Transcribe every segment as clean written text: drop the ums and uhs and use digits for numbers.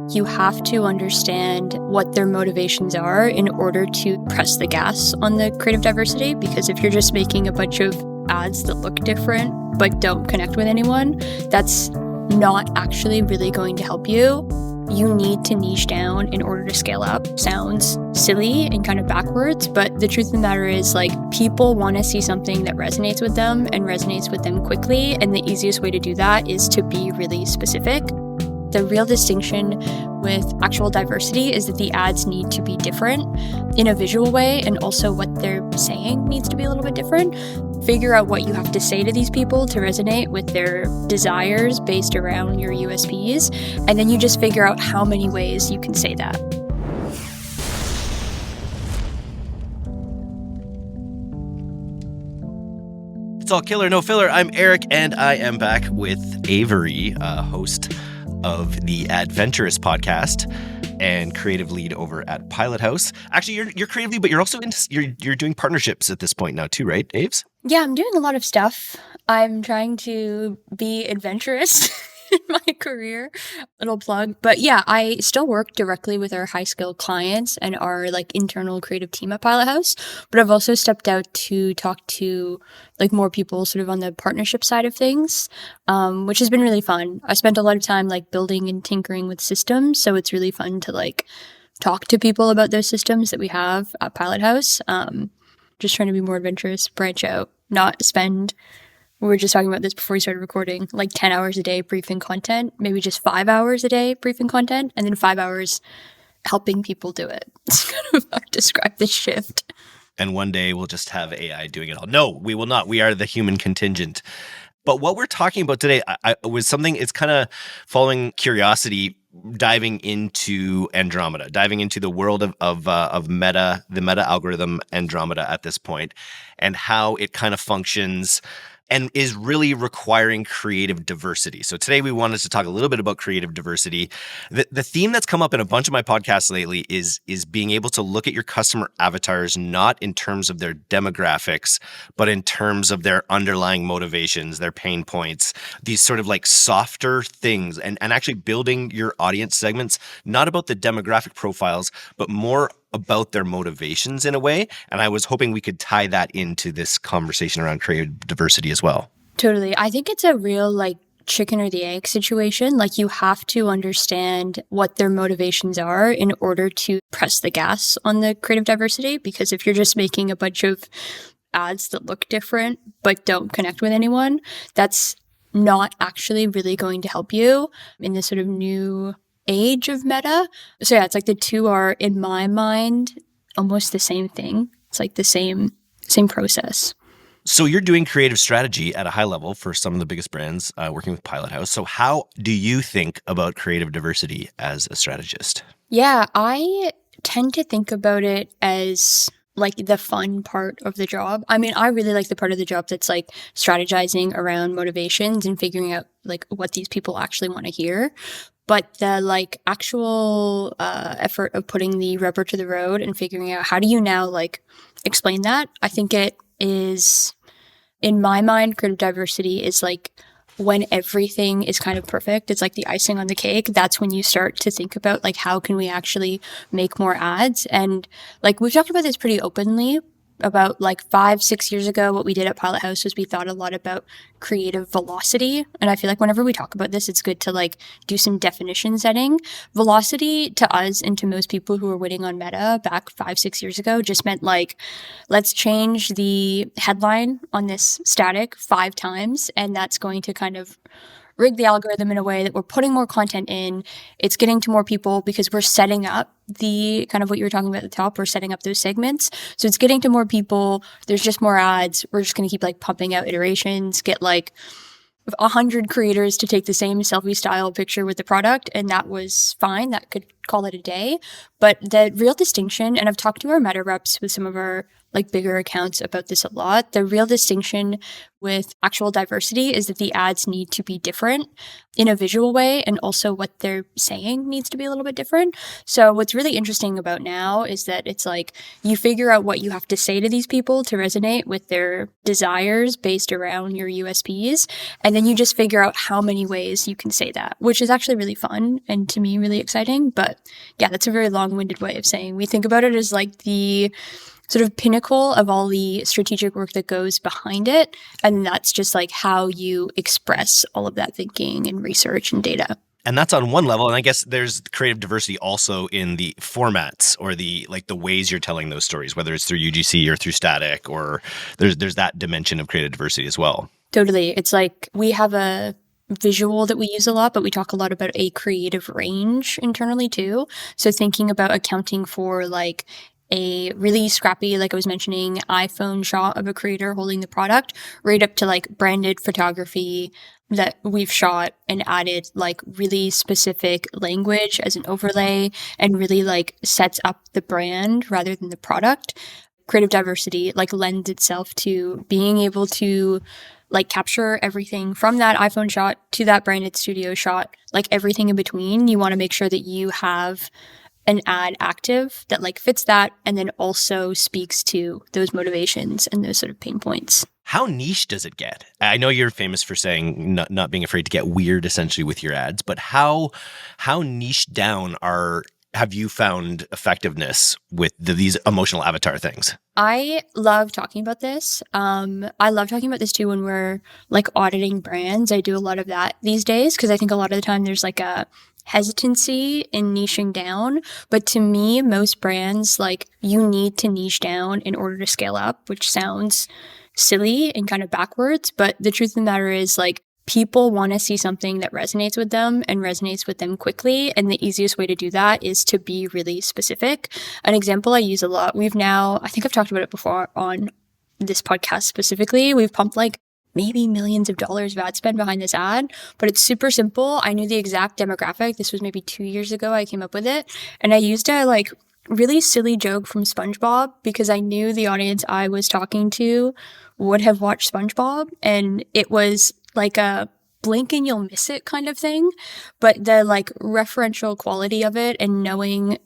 You have to understand what their motivations are in order to press the gas on the creative diversity, because if you're just making a bunch of ads that look different but don't connect with anyone, that's not actually really going to help you. You need to niche down in order to scale up. Sounds silly and kind of backwards, but the truth of the matter is, like, people want to see something that resonates with them and resonates with them quickly, and the easiest way to do that is to be really specific. The real distinction with actual diversity is that the ads need to be different in a visual way, and also what they're saying needs to be a little bit different. Figure out what you have to say to these people to resonate with their desires based around your USPs, and then you just figure out how many ways you can say that. It's all killer, no filler. I'm Eric, and I am back with Avery, host of the Ad-Venturous podcast and creative lead over at Pilothouse. Actually, you're creative lead, but you're also you're doing partnerships at this point now too, right, Aves? Yeah, I'm doing a lot of stuff. I'm trying to be adventurous in my career. Little plug. But yeah, I still work directly with our high-skilled clients and our internal creative team at Pilothouse. But I've also stepped out to talk to more people sort of on the partnership side of things, which has been really fun. I spent a lot of time building and tinkering with systems, so it's really fun to talk to people about those systems that we have at Pilothouse. Just trying to be more adventurous, branch out, not spend, we were just talking about this before we started recording, 10 hours a day briefing content, maybe just 5 hours a day briefing content, and then 5 hours helping people do it. It's kind of how I describe this shift. And one day we'll just have AI doing it all. No, we will not. We are the human contingent. But what we're talking about today was something, it's kind of following curiosity, diving into Andromeda, diving into the world of Meta, the Meta algorithm Andromeda at this point, and how it kind of functions and is really requiring creative diversity. So today we wanted to talk a little bit about creative diversity. The theme that's come up in a bunch of my podcasts lately is being able to look at your customer avatars, not in terms of their demographics, but in terms of their underlying motivations, their pain points, these sort of softer things, and actually building your audience segments, not about the demographic profiles, but more about their motivations in a way. And I was hoping we could tie that into this conversation around creative diversity as well. Totally. I think it's a real chicken or the egg situation. You have to understand what their motivations are in order to press the gas on the creative diversity. Because if you're just making a bunch of ads that look different but don't connect with anyone, that's not actually really going to help you in this sort of new age of Meta. So yeah, it's the two are, in my mind, almost the same thing. It's the same process. So you're doing creative strategy at a high level for some of the biggest brands, working with Pilothouse. So how do you think about creative diversity as a strategist? Yeah, I tend to think about it as the fun part of the job. I mean, I really like the part of the job that's strategizing around motivations and figuring out what these people actually want to hear. But the actual effort of putting the rubber to the road and figuring out how do you now explain that, I think it is, in my mind, creative diversity is when everything is kind of perfect. It's the icing on the cake. That's when you start to think about how can we actually make more ads. And we've talked about this pretty openly. About 5-6 years ago, what we did at Pilothouse was we thought a lot about creative velocity. And I feel when we talk about this, it's good to do some definition setting. Velocity to us and to most people who were winning on Meta back 5-6 years ago just meant let's change the headline on this static 5 times. And that's going to kind of rig the algorithm in a way that we're putting more content in. It's getting to more people because we're setting up the kind of what you were talking about at the top. We're setting up those segments. So it's getting to more people. There's just more ads. We're just going to keep pumping out iterations, get 100 creators to take the same selfie style picture with the product. And that was fine. That could call it a day. But the real distinction, and I've talked to our Meta reps with some of our like bigger accounts about this a lot. The real distinction with actual diversity is that the ads need to be different in a visual way, and also what they're saying needs to be a little bit different. So what's really interesting about now is that it's like you figure out what you have to say to these people to resonate with their desires based around your USPs, and then you just figure out how many ways you can say that, which is actually really fun and to me really exciting. But yeah, that's a very long-winded way of saying we think about it as like the sort of pinnacle of all the strategic work that goes behind it. And that's just like how you express all of that thinking and research and data. And that's on one level. And I guess there's creative diversity also in the formats or the ways you're telling those stories, whether it's through UGC or through static, or there's that dimension of creative diversity as well. Totally. It's like we have a visual that we use a lot, but we talk a lot about a creative range internally too. So thinking about accounting for like a really scrappy, like I was mentioning, iPhone shot of a creator holding the product, right up to like branded photography that we've shot and added like really specific language as an overlay and really like sets up the brand rather than the product. Creative diversity like lends itself to being able to like capture everything from that iPhone shot to that branded studio shot, like everything in between. You want to make sure that you have an ad active that like fits that and then also speaks to those motivations and those sort of pain points. How niche does it get? I know you're famous for saying not being afraid to get weird essentially with your ads, but how niche down have you found effectiveness with these emotional avatar things? I love talking about this. I love talking about this too when we're like auditing brands. I do a lot of that these days because I think a lot of the time there's like a hesitancy in niching down. But to me, most brands, like you need to niche down in order to scale up, which sounds silly and kind of backwards. But the truth of the matter is like people want to see something that resonates with them and resonates with them quickly. And the easiest way to do that is to be really specific. An example I use a lot, I think I've talked about it before on this podcast specifically. We've pumped like maybe millions of dollars of ad spend behind this ad, but it's super simple. I knew the exact demographic. This was maybe 2 years ago I came up with it. And I used a like really silly joke from SpongeBob because I knew the audience I was talking to would have watched SpongeBob. And it was like a blink and you'll miss it kind of thing. But the like referential quality of it and knowing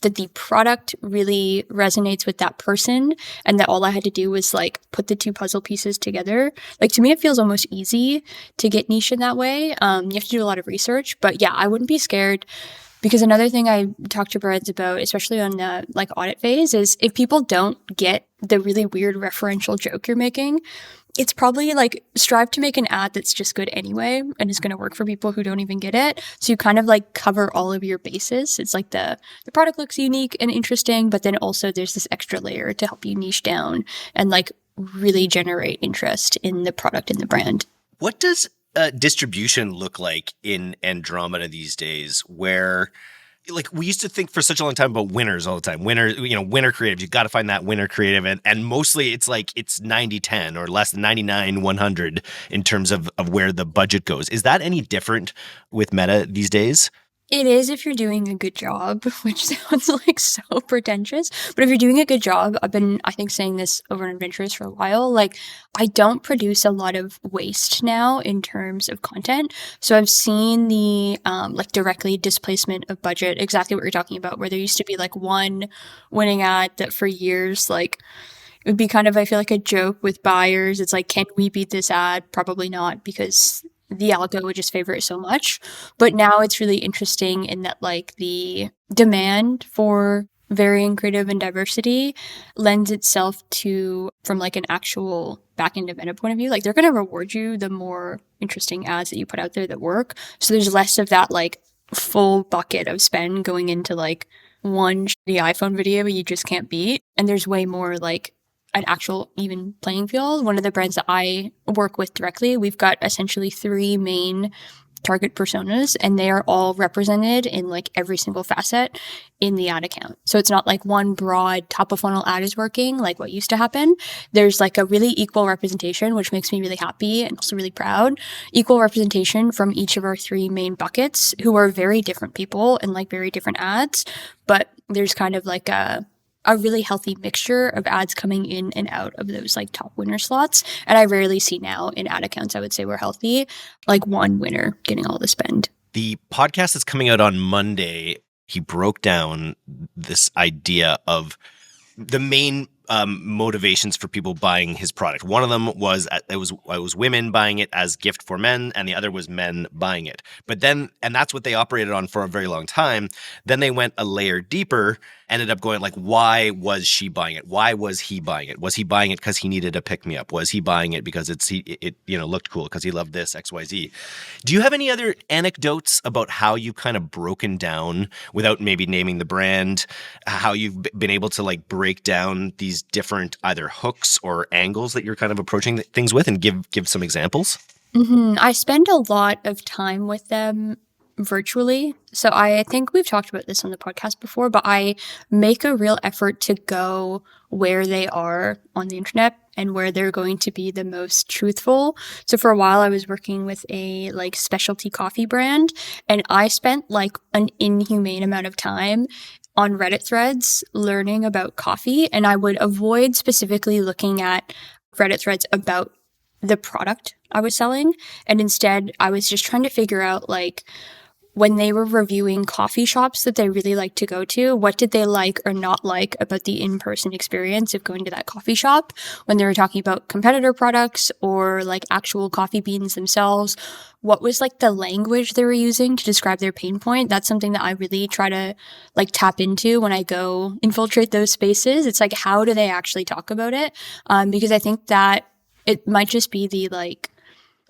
that the product really resonates with that person and that all I had to do was like put the two puzzle pieces together. Like to me, it feels almost easy to get niche in that way. You have to do a lot of research, but yeah, I wouldn't be scared. Because another thing I talk to brands about, especially on the like audit phase, is if people don't get the really weird referential joke you're making, it's probably like strive to make an ad that's just good anyway and is going to work for people who don't even get it. So you kind of like cover all of your bases. It's like the product looks unique and interesting, but then also there's this extra layer to help you niche down and like really generate interest in the product and the brand. What does distribution look like in Andromeda these days, where like we used to think for such a long time about winners all the time. Winner creative. You got to find that winner creative. And mostly it's like it's 90-10 or less than 99-100 in terms of where the budget goes. Is that any different with Meta these days? It is if you're doing a good job, which sounds like so pretentious. But if you're doing a good job, I've been, I think, saying this over at Ad-Venturous for a while, like I don't produce a lot of waste now in terms of content. So I've seen the like directly displacement of budget, exactly what you're talking about, where there used to be like one winning ad that for years, like it would be kind of, I feel like a joke with buyers. It's like, can we beat this ad? Probably not, because the algo would just favor it so much. But now it's really interesting in that like the demand for varying creative and diversity lends itself to, from like an actual back-end meta point of view, like they're going to reward you the more interesting ads that you put out there that work. So there's less of that like full bucket of spend going into like one shitty iPhone video you just can't beat. And there's way more like an actual even playing field. One of the brands that I work with directly, we've got essentially 3 main target personas, and they are all represented in like every single facet in the ad account. So it's not like one broad top of funnel ad is working like what used to happen. There's like a really equal representation, which makes me really happy and also really proud. Equal representation from each of our 3 main buckets, who are very different people and like very different ads. But there's kind of like a a really healthy mixture of ads coming in and out of those like top winner slots. And I rarely see now in ad accounts, I would say we're healthy, like one winner getting all the spend. The podcast that's coming out on Monday, he broke down this idea of the main motivations for people buying his product. One of them was it was women buying it as gift for men, and the other was men buying it. But then, and that's what they operated on for a very long time. Then they went a layer deeper, ended up going like, why was she buying it? Why was he buying it? Was he buying it because he needed a pick me up? Was he buying it because it looked cool because he loved this XYZ? Do you have any other anecdotes about how you've kind of broken down, without maybe naming the brand, how you've been able to like break down these different either hooks or angles that you're kind of approaching things with, and give some examples? I spend a lot of time with them virtually. So I think we've talked about this on the podcast before, but I make a real effort to go where they are on the internet and where they're going to be the most truthful. So for a while I was working with a like specialty coffee brand, and I spent like an inhumane amount of time on Reddit threads learning about coffee, and I would avoid specifically looking at Reddit threads about the product I was selling. And instead I was just trying to figure out like, when they were reviewing coffee shops that they really like to go to, what did they like or not like about the in-person experience of going to that coffee shop? When they were talking about competitor products or like actual coffee beans themselves, what was like the language they were using to describe their pain point? That's something that I really try to like tap into when I go infiltrate those spaces. It's like, how do they actually talk about it? Because I think that it might just be the like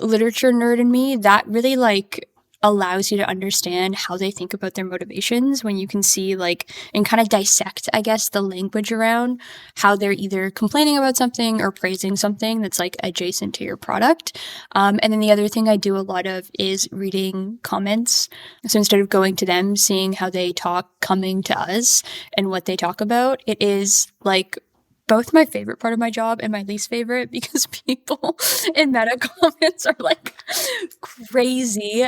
literature nerd in me that really like allows you to understand how they think about their motivations, when you can see like and kind of dissect, I guess, the language around how they're either complaining about something or praising something that's like adjacent to your product. And then the other thing I do a lot of is reading comments. So instead of going to them, seeing how they talk, coming to us and what they talk about, it is like both my favorite part of my job and my least favorite, because people in meta comments are like crazy.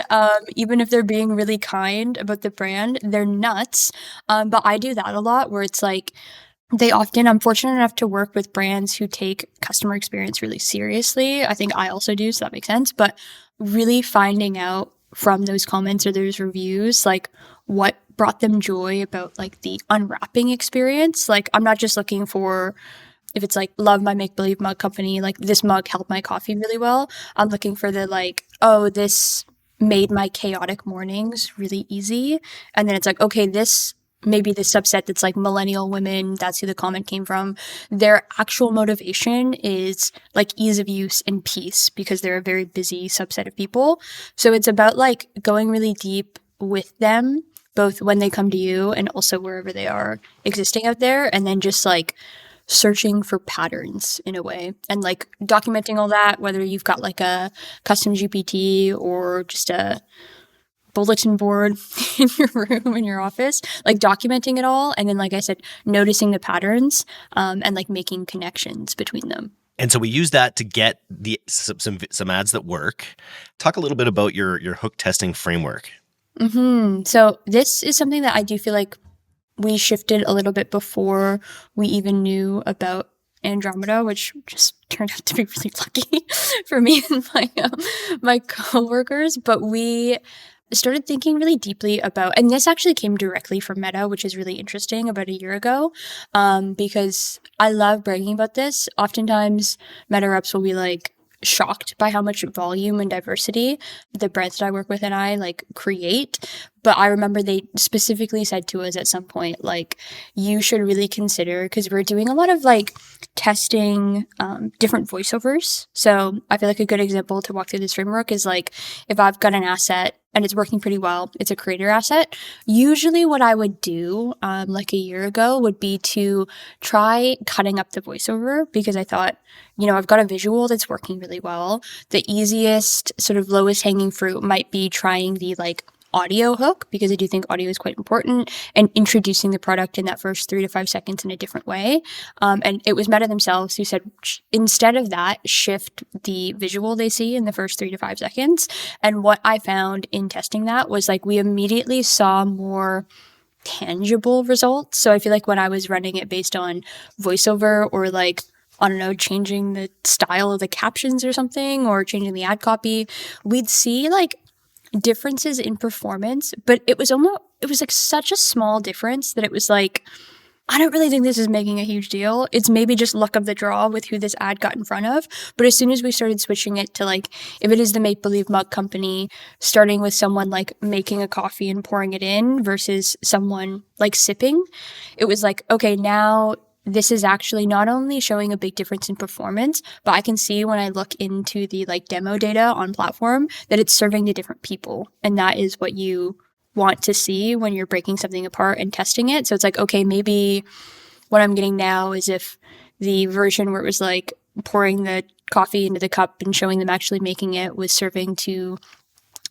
Even if they're being really kind about the brand, they're nuts. But I do that a lot, where it's like I'm fortunate enough to work with brands who take customer experience really seriously. I think I also do, so that makes sense. But really finding out from those comments or those reviews, like what brought them joy about like the unwrapping experience. Like, I'm not just looking for, if it's like, love my make believe mug company, like this mug helped my coffee really well. I'm looking for the like, oh, this made my chaotic mornings really easy. And then it's like, okay, this maybe the subset that's like millennial women, that's who the comment came from. Their actual motivation is like ease of use and peace, because they're a very busy subset of people. So it's about like going really deep with them, both when they come to you and also wherever they are existing out there, and then just like searching for patterns in a way and like documenting all that, whether you've got like a custom GPT or just a bulletin board in your room, in your office, like documenting it all. And then, like I said, noticing the patterns and like making connections between them. And so we use that to get some ads that work. Talk a little bit about your hook testing framework. So this is something that I do feel like we shifted a little bit before we even knew about Andromeda, which just turned out to be really lucky for me and my coworkers. But we started thinking really deeply about, and this actually came directly from Meta, which is really interesting, about a year ago, because I love bragging about this. Oftentimes, Meta reps will be like shocked by how much volume and diversity the brands that I work with and I like create. But I remember they specifically said to us at some point, like, you should really consider, because we're doing a lot of like testing different voiceovers. So I feel like a good example to walk through this framework is like, if I've got an asset and it's working pretty well, it's a creator asset. Usually what I would do like a year ago would be to try cutting up the voiceover, because I thought, I've got a visual that's working really well. The easiest sort of lowest hanging fruit might be trying the like audio hook, because I do think audio is quite important, and introducing the product in that first 3 to 5 seconds in a different way. And it was Meta themselves who said, instead of that, shift the visual they see in the first 3 to 5 seconds. And what I found in testing that was like, we immediately saw more tangible results. So I feel like when I was running it based on voiceover or like, I don't know, changing the style of the captions or something or changing the ad copy, we'd see like differences in performance, but it was like such a small difference that it was like, I don't really think this is making a huge deal. It's maybe just luck of the draw with who this ad got in front of. But as soon as we started switching it to like, if it is the Make Believe Mug Company, starting with someone like making a coffee and pouring it in versus someone like sipping, it was like, okay, now this is actually not only showing a big difference in performance, but I can see when I look into the like demo data on platform that it's serving to different people. And that is what you want to see when you're breaking something apart and testing it. So it's like, okay, maybe what I'm getting now is if the version where it was like pouring the coffee into the cup and showing them actually making it was serving to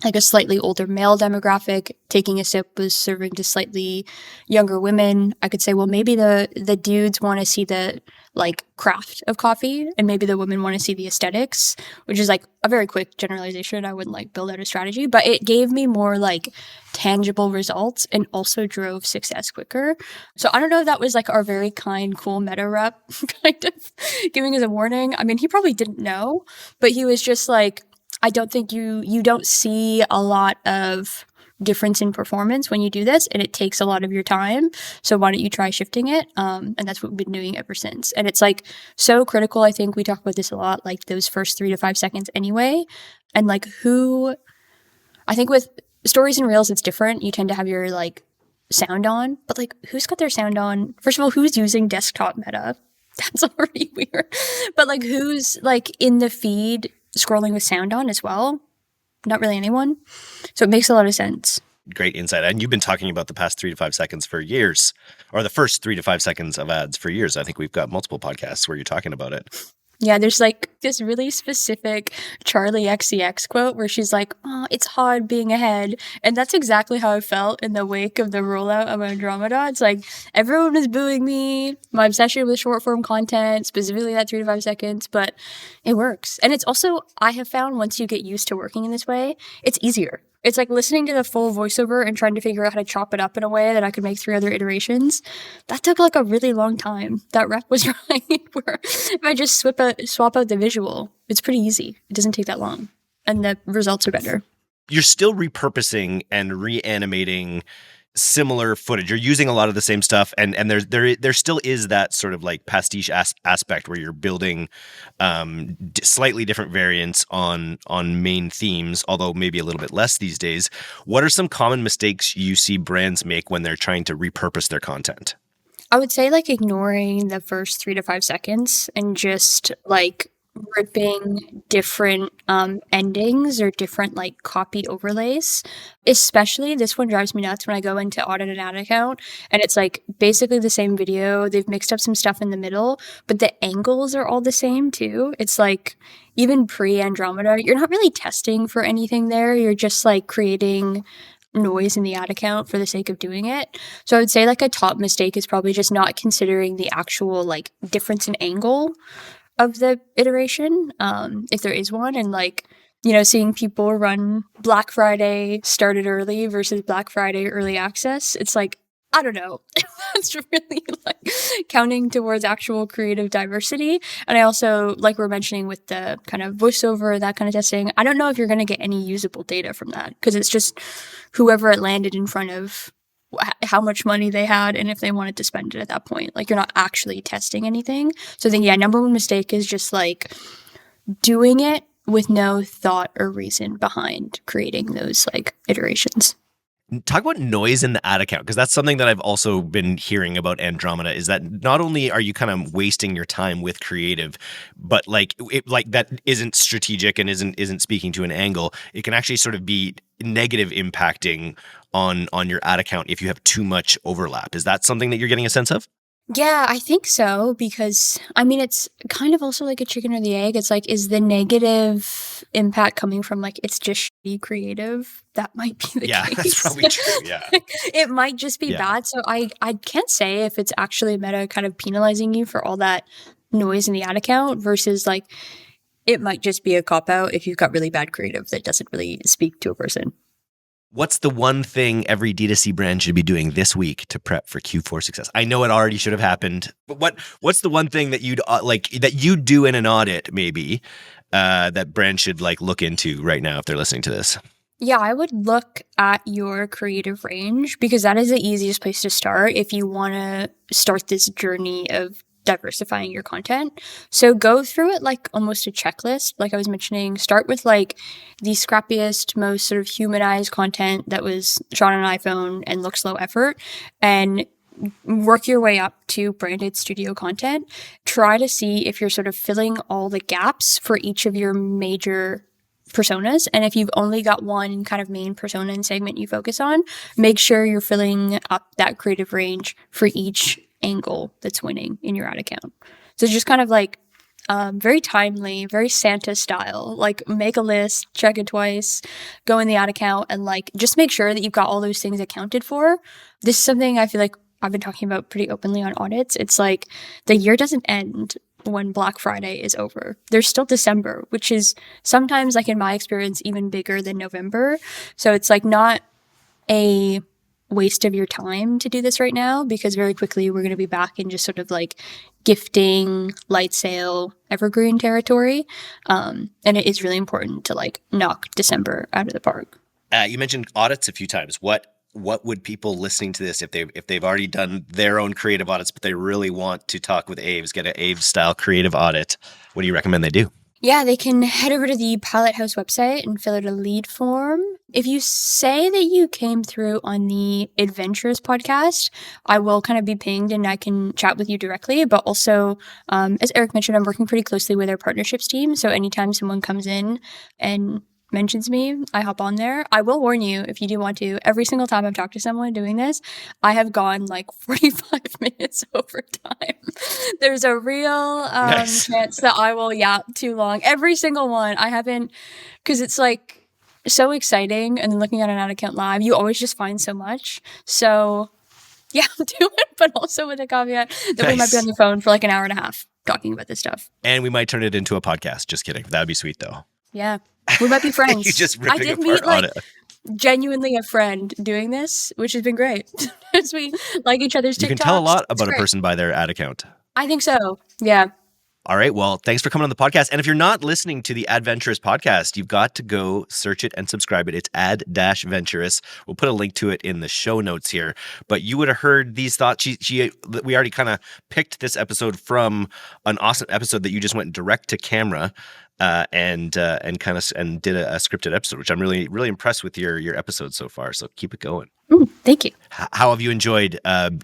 like a slightly older male demographic, taking a sip was serving to slightly younger women. I could say, well, maybe the dudes want to see the like craft of coffee and maybe the women want to see the aesthetics, which is like a very quick generalization. I wouldn't like build out a strategy, but it gave me more like tangible results and also drove success quicker. So I don't know if that was like our very kind, cool meta rep kind of giving us a warning. I mean, he probably didn't know, but he was just like, I don't think you don't see a lot of difference in performance when you do this, and it takes a lot of your time. So why don't you try shifting it? And that's what we've been doing ever since. And it's like so critical. I think we talk about this a lot, like those first 3 to 5 seconds anyway. And like I think with stories and reels, it's different. You tend to have your like sound on, but like who's got their sound on? First of all, who's using desktop meta? That's already weird. But like who's like in the feed scrolling with sound on as well? Not really anyone. So it makes a lot of sense. Great insight. And you've been talking about the past 3 to 5 seconds for years, or the first 3 to 5 seconds of ads for years. I think we've got multiple podcasts where you're talking about it. Yeah, there's like this really specific Charlie XCX quote where she's like, oh, it's hard being ahead. And that's exactly how I felt in the wake of the rollout of Andromeda. It's like everyone was booing me, my obsession with short form content, specifically that 3 to 5 seconds, but it works. And it's also, I have found once you get used to working in this way, it's easier. It's like listening to the full voiceover and trying to figure out how to chop it up in a way that I could make 3 other iterations. That took like a really long time. That rep was right. Where if I just swap out the visual, it's pretty easy. It doesn't take that long. And the results are better. You're still repurposing and reanimating similar footage. You're using a lot of the same stuff, and there still is that sort of like pastiche aspect where you're building slightly different variants on main themes, although maybe a little bit less these days. What are some common mistakes you see brands make when they're trying to repurpose their content? I would say like ignoring the first 3 to 5 seconds and just like ripping different endings or different like copy overlays. Especially this one drives me nuts when I go into audit an ad account and it's like basically the same video. They've mixed up some stuff in the middle, but the angles are all the same too. It's like even pre-Andromeda, you're not really testing for anything there. You're just like creating noise in the ad account for the sake of doing it. So I would say like a top mistake is probably just not considering the actual like difference in angle of the iteration, if there is one, and like, you know, seeing people run Black Friday started early versus Black Friday early access. It's like, I don't know. That's really like counting towards actual creative diversity. And I also, like we're mentioning with the kind of voiceover, that kind of testing, I don't know if you're going to get any usable data from that because it's just whoever it landed in front of, how much money they had and if they wanted to spend it at that point. Like you're not actually testing anything. So I think, yeah, number one mistake is just like doing it with no thought or reason behind creating those like iterations. Talk about noise in the ad account, because that's something that I've also been hearing about Andromeda, is that not only are you kind of wasting your time with creative, but like that isn't strategic and isn't speaking to an angle. It can actually sort of be negative impacting on your ad account if you have too much overlap. Is that something that you're getting a sense of? Yeah, I think so, because I mean, it's kind of also like a chicken or the egg. It's like, is the negative impact coming from like, it's just shitty creative? That might be the case. Yeah, that's probably true. Yeah. It might just be bad. So I can't say if it's actually meta kind of penalizing you for all that noise in the ad account versus like, it might just be a cop out if you've got really bad creative that doesn't really speak to a person. What's the one thing every D2C brand should be doing this week to prep for Q4 success? I know it already should have happened, but what's the one thing that you'd that you do in an audit maybe that brands should like look into right now if they're listening to this? Yeah, I would look at your creative range because that is the easiest place to start if you want to start this journey of diversifying your content. So go through it like almost a checklist. Like I was mentioning, start with like the scrappiest, most sort of humanized content that was shot on an iPhone and looks low effort, and work your way up to branded studio content. Try to see if you're sort of filling all the gaps for each of your major personas. And if you've only got one kind of main persona and segment you focus on, make sure you're filling up that creative range for each angle that's winning in your ad account. So just kind of like very timely, very Santa style, like make a list, check it twice, go in the ad account, and like just make sure that you've got all those things accounted for. This is something I feel like I've been talking about pretty openly on audits. It's like the year doesn't end when Black Friday is over. There's still December, which is sometimes, like in my experience, even bigger than November. So it's like not a waste of your time to do this right now, because very quickly we're going to be back in just sort of like gifting, light sale, evergreen territory. And it is really important to like knock December out of the park. You mentioned audits a few times. What would people listening to this, if they've already done their own creative audits, but they really want to talk with Aves, get an Aves style creative audit, what do you recommend they do? Yeah, they can head over to the Pilothouse website and fill out a lead form. If you say that you came through on the Ad-Venturous podcast, I will kind of be pinged and I can chat with you directly. But also, as Eric mentioned, I'm working pretty closely with our partnerships team. So anytime someone comes in and mentions me, I hop on there. I will warn you, if you do want to, every single time I've talked to someone doing this, I have gone like 45 minutes over time. There's a real chance that I will yap too long. Every single one. I haven't, because it's like so exciting. And then looking at an ad account live, you always just find so much. So yeah, do it, but also with a caveat that we might be on the phone for like an hour and a half talking about this stuff. And we might turn it into a podcast. Just kidding. That would be sweet though. Yeah. We might be friends. You just ripping I did apart meet like Audit. genuinely a friend doing this, which has been great. As we like each other's TikToks. You can tell a lot about a person by their ad account. I think so. Yeah. All right. Well, thanks for coming on the podcast. And if you're not listening to the Ad-Venturous podcast, you've got to go search it and subscribe it. It's Ad-Venturous. We'll put a link to it in the show notes here. But you would have heard these thoughts. We already kind of picked this episode from an awesome episode that you just went direct to camera and did a scripted episode, which I'm really, really impressed with your episodes so far. So keep it going. Thank you. How have you enjoyed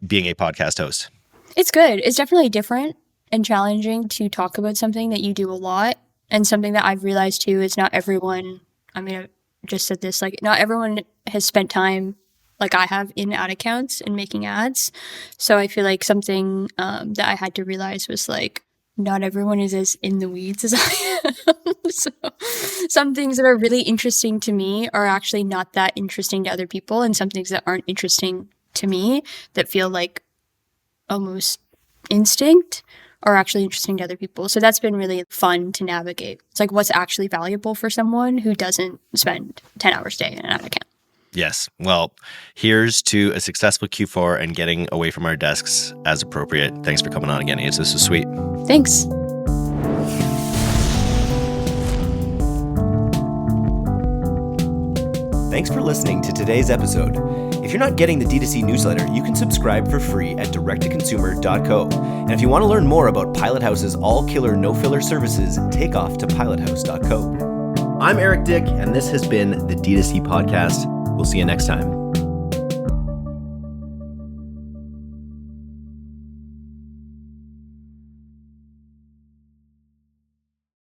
being a podcast host? It's good. It's definitely different and challenging to talk about something that you do a lot, and something that I've realized too is not everyone, I mean, I just said this, like not everyone has spent time like I have in ad accounts and making ads. So I feel like something that I had to realize was like, not everyone is as in the weeds as I am. So some things that are really interesting to me are actually not that interesting to other people, and some things that aren't interesting to me that feel like almost instinct are actually interesting to other people. So that's been really fun to navigate. It's like what's actually valuable for someone who doesn't spend 10 hours a day in an ad account. Yes. Well, here's to a successful Q4 and getting away from our desks as appropriate. Thanks for coming on again, Aves. This was sweet. Thanks. Thanks for listening to today's episode. If you're not getting the D2C newsletter, you can subscribe for free at directtoconsumer.co. And if you want to learn more about Pilothouse's all-killer, no-filler services, take off to pilothouse.co. I'm Eric Dick, and this has been the D2C Podcast. We'll see you next time.